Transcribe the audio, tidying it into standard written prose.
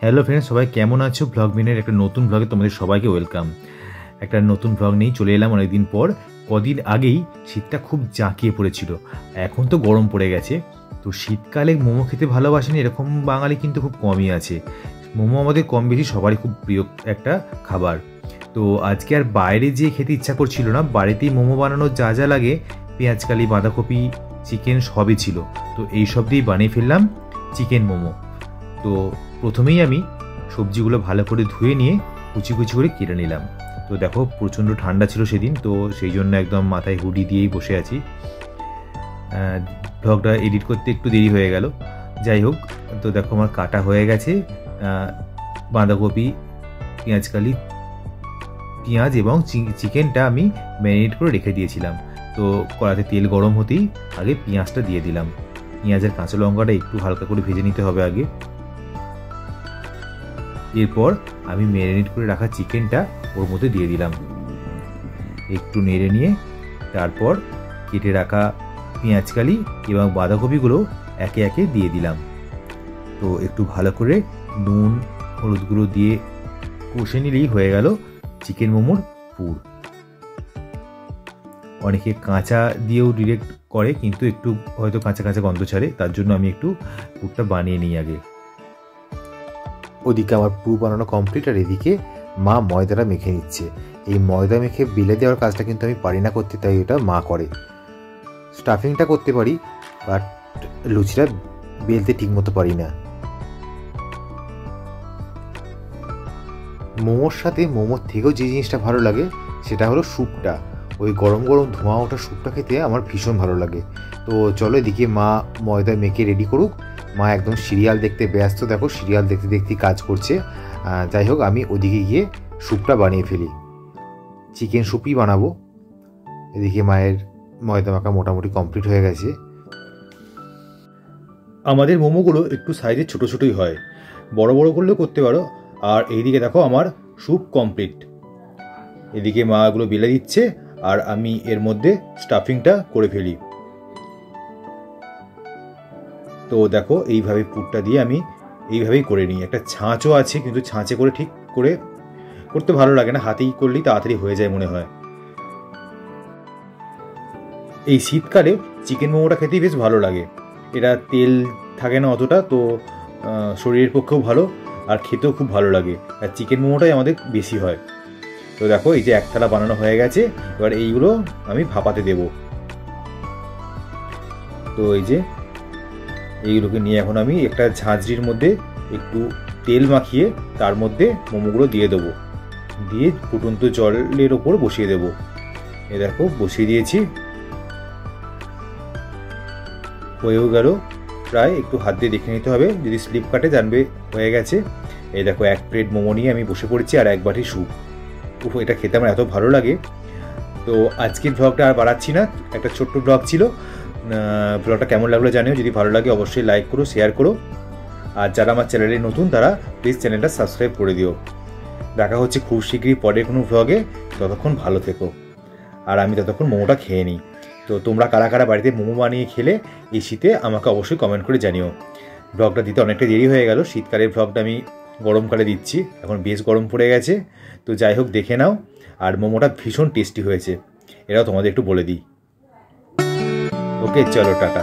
Hello friends, সবাই কেমন আছো? ব্লগ মিনের একটা নতুন ব্লগে তোমাদের সবাইকে ওয়েলকাম। একটা নতুন ব্লগ নিয়েই চলে এলাম অনেকদিন পর। কদিন আগেই শীতটা খুব জাঁকিয়ে পড়েছিল, এখন তো গরম পড়ে গেছে। তো শীতকালে মোমো খেতে ভালোবাসেন এরকম বাঙালি কিন্তু খুব কমই আছে। মোমো আমাদের কম বেশি সবারই খুব প্রিয় একটা খাবার। তো আজকে আর বাইরে যেয়ে খেতে ইচ্ছা করছিল না, বাড়িতেই মোমো বানানোর যা যা লাগে পেঁয়াজকালি, বাঁধাকপি, চিকেন সবই ছিল। তো এই সব দিয়েই বানিয়ে ফেললাম চিকেন মোমো। তো প্রথমেই আমি সবজিগুলো ভালো করে ধুয়ে নিয়ে কুচি কুচি করে কেটে নিলাম। তো দেখো প্রচণ্ড ঠান্ডা ছিল সেদিন, তো সেই জন্য একদম মাথায় হুডি দিয়েই বসে আছি। ব্লগটা এডিট করতে একটু দেরি হয়ে গেল, যাই হোক। তো দেখো আমার কাটা হয়ে গেছে বাঁধাকপি, পেঁয়াজকালি, পেঁয়াজ এবং চিকেনটা আমি ম্যারিনেট করে রেখে দিয়েছিলাম। তো কড়াতে তেল গরম হতেই আগে পেঁয়াজটা দিয়ে দিলাম। পেঁয়াজের কাঁচা লঙ্কাটা একটু হালকা করে ভেজে নিতে হবে আগে। এরপর আমি ম্যারিনেট করে রাখা চিকেনটা ওর মধ্যে দিয়ে দিলাম, একটু নেড়ে নিয়ে তারপর কেটে রাখা পেঁয়াজকালি এবং বাঁধাকপিগুলো একে একে দিয়ে দিলাম। তো একটু ভালো করে নুন হলুদ গুঁড়ো দিয়ে কষে নিলেই হয়ে গেল চিকেন মোমোর পুর। অনেকে কাঁচা দিয়েও ডিরেক্ট করে, কিন্তু একটু হয়তো কাঁচা কাঁচা গন্ধ ছাড়ে, তার জন্য আমি একটু পুরটা বানিয়ে নিই আগে। ওদিকে আমার পুর বানানো কমপ্লিট, আর এদিকে মা ময়দাটা মেখে নিচ্ছে। এই ময়দা মেখে বেলে দেওয়ার কাজটা কিন্তু আমি পারি না করতে, তাই এটা মা করে। স্টাফিংটা করতে পারি, বাট লুচিটা বেলতে ঠিক মতো পারি না। মোমোর সাথে মোমোর থেকেও যে জিনিসটা ভালো লাগে সেটা হলো স্যুপটা। ওই গরম গরম ধোঁয়া ওঠা স্যুপটা খেতে আমার ভীষণ ভালো লাগে। তো চলো এদিকে মা ময়দা মেখে রেডি করুক। মা একদম সিরিয়াল দেখতে ব্যস্ত, দেখো সিরিয়াল দেখতে দেখতে কাজ করছে। যাই হোক, আমি ওদিকে গিয়ে স্যুপটা বানিয়ে ফেলি। চিকেন স্যুপই বানাবো। এদিকে মায়ের ময়দা মাখা মোটামুটি কমপ্লিট হয়ে গেছে। আমাদের মোমোগুলো একটু সাইজে ছোটো ছোটোই হয়, বড় বড় করলেও করতে পারো। আর এইদিকে দেখো আমার স্যুপ কমপ্লিট। এদিকে মা এগুলো বেলে দিচ্ছে, আর আমি এর মধ্যে স্টাফিংটা করে ফেলি। তো দেখো এইভাবে পুরটা দিয়ে আমি এইভাবেই করে নিই। একটা ছাঁচও আছে, কিন্তু ছাঁচে করে ঠিক করে করতে ভালো লাগে না, হাতেই করলেই তাড়াতাড়ি হয়ে যায় মনে হয়। এই শীতকালে চিকেন মোমোটা খেতেই বেশ ভালো লাগে। এটা তেল থাকে না অতটা, তো শরীরের পক্ষেও ভালো, আর খেতেও খুব ভালো লাগে। আর চিকেন মোমোটাই আমাদের বেশি হয়। তো দেখো এই যে এক থালা বানানো হয়ে গেছে, এবার এইগুলো আমি ভাপাতে দেব। তো এই যে এইগুলোকে নিয়ে এখন আমি একটা ঝাঁঝরির মধ্যে একটু তেল মাখিয়ে তার মধ্যে মোমোগুলো দিয়ে দেবো, দিয়ে ফুটন্ত জলের ওপর বসিয়ে দেবো। এ দেখো বসিয়ে দিয়েছি, হয়েও গেল প্রায়। একটু হাত দিয়ে দেখে নিতে হবে, যদি স্লিপ কাটে জানবে হয়ে গেছে। এই দেখো এক প্লেট মোমো নিয়ে আমি বসে পড়েছি, আর এক বাটি স্যুপ। এটা খেতে আমার এত ভালো লাগে। তো আজকের ব্লগটা আর বাড়াচ্ছি না, একটা ছোট্ট ব্লগ ছিল। ব্লগটা কেমন লাগলো জানিও, যদি ভালো লাগে অবশ্যই লাইক করো, শেয়ার করো। আর যারা আমার চ্যানেলে নতুন তারা প্লিজ চ্যানেলটা সাবস্ক্রাইব করে দিও। দেখা হচ্ছে খুব শীঘ্রই পরের কোনো ব্লগে। ততক্ষণ ভালো থেকো, আর আমি ততক্ষণ মোমোটা খেয়ে নিই। তো তোমরা কারা কারা বাড়িতে মোমো বানিয়ে খেলে এই শীতে আমাকে অবশ্যই কমেন্ট করে জানিও। ব্লগটা দিতে অনেকটা দেরি হয়ে গেল, শীতকালের ব্লগটা আমি গরমকালে দিচ্ছি, এখন বেশ গরম পড়ে গেছে। তো যাই হোক দেখে নাও। আর মোমোটা ভীষণ টেস্টি হয়েছে, এটাও তোমাদের একটু বলে দিই। ওকে চলো, টাটা।